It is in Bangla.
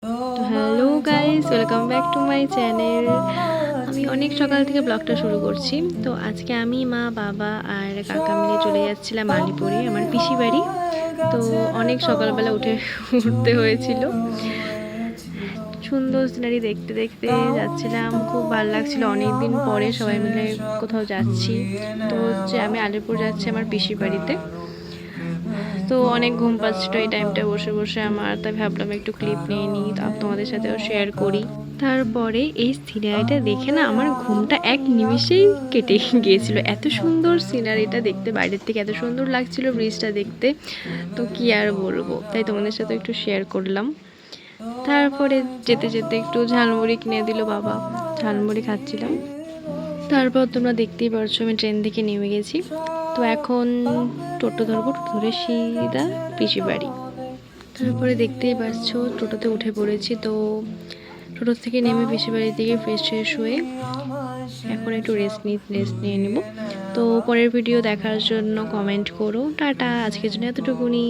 তো hello guys, welcome back to my channel. আমি অনেক সকাল থেকে ব্লগটা শুরু করছি। তো আজকে আমি, মা, বাবা আর কাকা মিলে চলে যাচ্ছিলাম আলিপুরে, আমার পিসি বাড়ি। তো অনেক সকালবেলা উঠতে হয়েছিল। সুন্দর সিনারি দেখতে দেখতে যাচ্ছিলাম, খুব ভালো লাগছিল। অনেকদিন পরে সবাই মিলে কোথাও যাচ্ছি। তো হচ্ছে আমি আলিপুর যাচ্ছি আমার পিসি বাড়িতে। তো অনেক ঘুম পাচ্ছিল এই টাইমটা বসে বসে আমার, তাই ভাবলাম একটু ক্লিপ নিয়ে নিই, তোমাদের সাথেও শেয়ার করি। তারপরে এই সিনারিটা দেখে না আমার ঘুমটা এক নিমিষেই কেটে গিয়েছিল। এত সুন্দর সিনারিটা দেখতে, বাইরের থেকে এত সুন্দর লাগছিল ব্রিজটা দেখতে, তো কি আর বলবো। তাই তোমাদের সাথে একটু শেয়ার করলাম। তারপরে যেতে যেতে একটু ঝালমুড়ি কিনে দিল বাবা, ঝালমুড়ি খাচ্ছিলাম। তারপর তোমরা দেখতেই পারছো আমি ট্রেন থেকে নেমে গেছি। তো এখন টোটো ধরবো, টোটো ধরে সিধা পিসি বাড়ি। তারপরে দেখতেই পাচ্ছ টোটোতে উঠে পড়েছি। তো টোটো থেকে নেমে পিসি বাড়ি থেকে ফ্রেশ ফ্রেশ হয়ে এখন একটু রেস্ট নিয়ে নেব। তো পরের ভিডিও দেখার জন্য কমেন্ট করো। টাটা, আজকের জন্য এতটুকুনি।